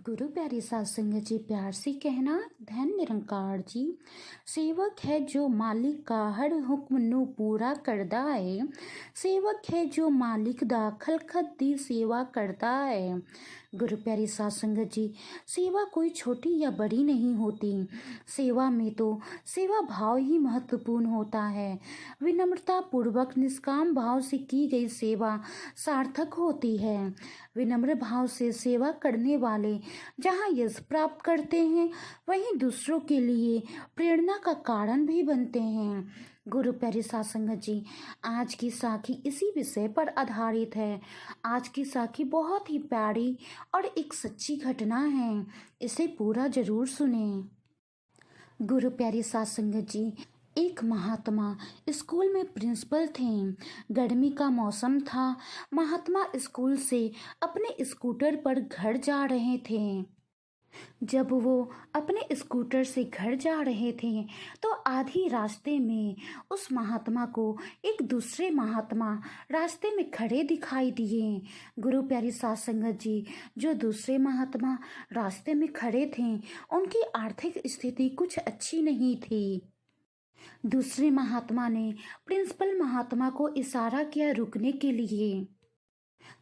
गुरु प्यारे साध संगत जी, प्यार से कहना धन निरंकार जी। सेवक है जो मालिक का हर हुक्म नु पूरा करदा है। सेवक है जो मालिक दा खलखत दी सेवा करता है। गुरु प्यारी साध संगत जी, सेवा कोई छोटी या बड़ी नहीं होती। सेवा में तो सेवा भाव ही महत्वपूर्ण होता है। विनम्रता पूर्वक निष्काम भाव से की गई सेवा सार्थक होती है। विनम्र भाव से सेवा करने वाले जहाँ यश प्राप्त करते हैं, वहीं दूसरों के लिए प्रेरणा का कारण भी बनते हैं। गुरु प्यारे साध संगत जी, आज की साखी इसी विषय पर आधारित है। आज की साखी बहुत ही प्यारी और एक सच्ची घटना है। इसे पूरा जरूर सुने। गुरु प्यारे साध संगत जी, एक महात्मा स्कूल में प्रिंसिपल थे। गर्मी का मौसम था। महात्मा स्कूल से अपने स्कूटर पर घर जा रहे थे। जब वो अपने स्कूटर से घर जा रहे थे तो आधी रास्ते में उस महात्मा को एक दूसरे महात्मा रास्ते में खड़े दिखाई दिए। गुरु प्यारी साध संगत जी, जो दूसरे महात्मा रास्ते में खड़े थे, उनकी आर्थिक स्थिति कुछ अच्छी नहीं थी। दूसरे महात्मा ने प्रिंसिपल महात्मा को इशारा किया रुकने के लिए।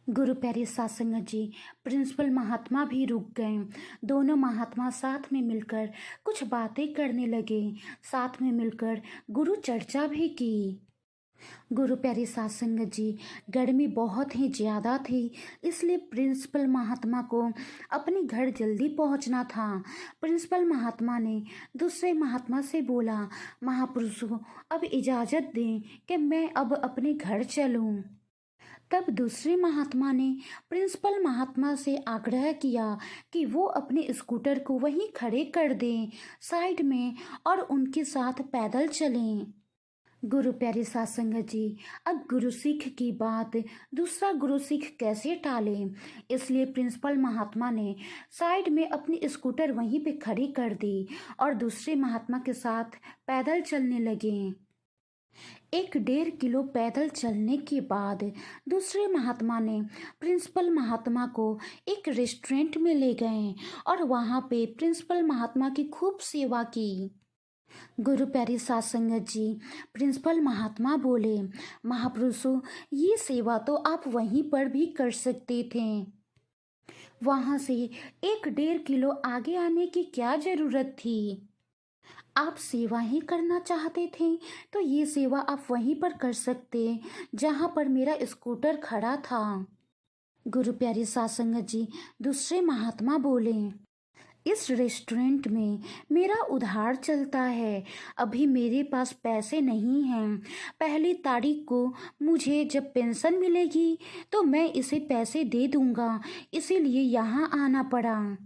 गुरु प्यारे साध संगत जी, प्रिंसिपल महात्मा भी रुक गए। दोनों महात्मा साथ में मिलकर कुछ बातें करने लगे। साथ में मिलकर गुरु चर्चा भी की। गुरु प्यारे साध संगत जी, गर्मी बहुत ही ज़्यादा थी, इसलिए प्रिंसिपल महात्मा को अपने घर जल्दी पहुंचना था। प्रिंसिपल महात्मा ने दूसरे महात्मा से बोला, महापुरुषों, अब इजाज़त दें कि मैं अब अपने घर चलूं। तब दूसरे महात्मा ने प्रिंसिपल महात्मा से आग्रह किया कि वो अपने स्कूटर को वहीं खड़े कर दें साइड में और उनके साथ पैदल चलें। गुरु प्यारे साध संगत जी, अब गुरु सिख की बात दूसरा गुरु सिख कैसे टाले, इसलिए प्रिंसिपल महात्मा ने साइड में अपनी स्कूटर वहीं पे खड़ी कर दी और दूसरे महात्मा के साथ पैदल चलने लगे। 1.5 किलो पैदल चलने के बाद दूसरे महात्मा ने प्रिंसिपल महात्मा को एक रेस्टोरेंट में ले गए और वहाँ पे प्रिंसिपल महात्मा की खूब सेवा की। गुरु प्यारे साध संगत जी, प्रिंसिपल महात्मा बोले, महापुरुषों, ये सेवा तो आप वहीं पर भी कर सकते थे। वहाँ से 1.5 किलो आगे आने की क्या जरूरत थी? आप सेवा ही करना चाहते थे तो ये सेवा आप वहीं पर कर सकते जहाँ पर मेरा स्कूटर खड़ा था। गुरु प्यारे साध संगत जी, दूसरे महात्मा बोले, इस रेस्टोरेंट में मेरा उधार चलता है। अभी मेरे पास पैसे नहीं हैं। पहली तारीख को मुझे जब पेंशन मिलेगी तो मैं इसे पैसे दे दूंगा, इसीलिए यहाँ आना पड़ा।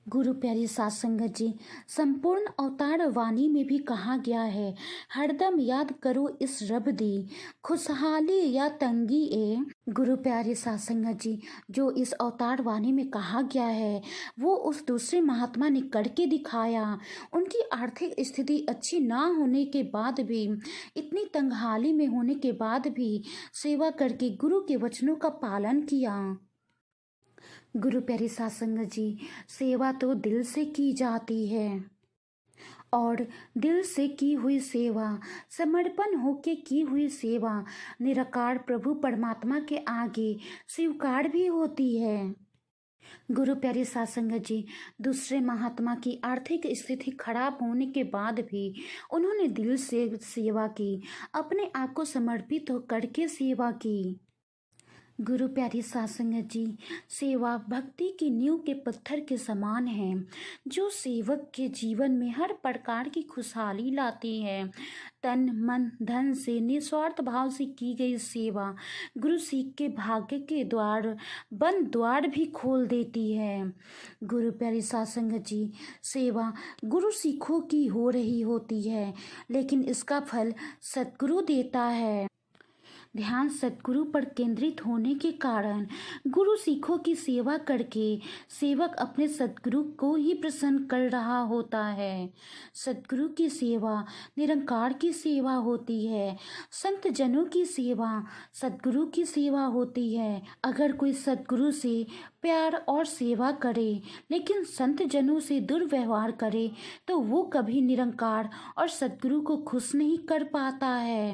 गुरु प्यारी साध संगत जी, संपूर्ण अवतार वाणी में भी कहा गया है, हरदम याद करो इस रब दी, खुशहाली या तंगी ए। गुरु प्यारे साध संगत जी, जो इस अवतार वाणी में कहा गया है वो उस दूसरे महात्मा ने करके दिखाया। उनकी आर्थिक स्थिति अच्छी ना होने के बाद भी, इतनी तंगहाली में होने के बाद भी सेवा करके गुरु के वचनों का पालन किया। गुरु प्यारे साध संगत जी, सेवा तो दिल से की जाती है और दिल से की हुई सेवा, समर्पण होके की हुई सेवा निराकार प्रभु परमात्मा के आगे स्वीकार भी होती है। गुरु प्यारे साध संगत जी, दूसरे महात्मा की आर्थिक स्थिति खराब होने के बाद भी उन्होंने दिल से सेवा की, अपने आप को समर्पित होकर के सेवा की। गुरु प्यारी साध संगत जी, सेवा भक्ति की नींव के पत्थर के समान है, जो सेवक के जीवन में हर प्रकार की खुशहाली लाती है। तन मन धन से निस्वार्थ भाव से की गई सेवा गुरु सीख के भाग्य के बंद द्वार भी खोल देती है। गुरु प्यारी साध संगत जी, सेवा गुरु सिखों की हो रही होती है, लेकिन इसका फल सतगुरु देता है। ध्यान सद्गुरु पर केंद्रित होने के कारण गुरु सिखों की सेवा करके सेवक अपने सद्गुरु को ही प्रसन्न कर रहा होता है। सद्गुरु की सेवा निरंकार की सेवा होती है। संत जनों की सेवा सद्गुरु की सेवा होती है। अगर कोई सद्गुरु से प्यार और सेवा करे लेकिन संत जनों से दुर्व्यवहार करे तो वो कभी निरंकार और सद्गुरु को खुश नहीं कर पाता है।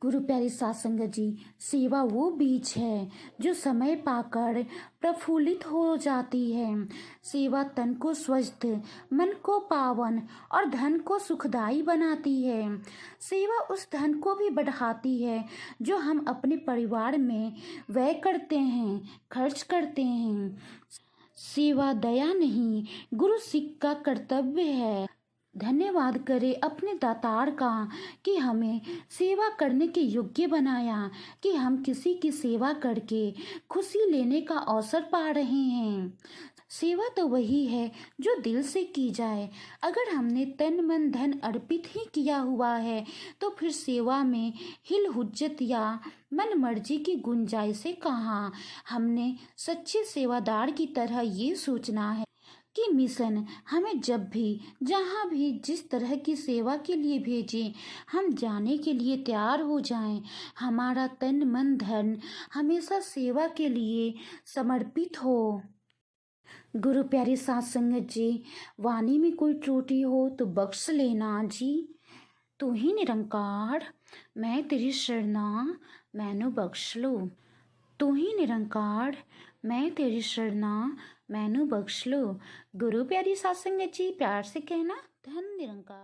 गुरु प्यारी साध संगत जी, सेवा वो बीज है जो समय पाकर प्रफुल्लित हो जाती है। सेवा तन को स्वस्थ, मन को पावन और धन को सुखदायी बनाती है। सेवा उस धन को भी बढ़ाती है जो हम अपने परिवार में व्यय करते हैं, खर्च करते हैं। सेवा दया नहीं, गुरु सिख का कर्तव्य है। धन्यवाद करें अपने दातार का कि हमें सेवा करने के योग्य बनाया, कि हम किसी की सेवा करके खुशी लेने का अवसर पा रहे हैं। सेवा तो वही है जो दिल से की जाए। अगर हमने तन मन धन अर्पित ही किया हुआ है तो फिर सेवा में हिल हुज्जत या मन मर्जी की गुंजाइश कहाँ। हमने सच्चे सेवादार की तरह ये सोचना है कि मिशन हमें जब भी जहाँ भी जिस तरह की सेवा के लिए भेजें हम जाने के लिए तैयार हो जाएं। हमारा तन मन धन हमेशा सेवा के लिए समर्पित हो। गुरु प्यारी साध संगत जी, वाणी में कोई त्रुटि हो तो बख्श लेना जी। तू ही निरंकार मैं तेरी शरणा मैनू बख्श लो। तू ही निरंकार मैं तेरी शरणा मैनू बख्श लो। गुरु प्यारी साध संगत जी, प्यार से कहना धन निरंकार।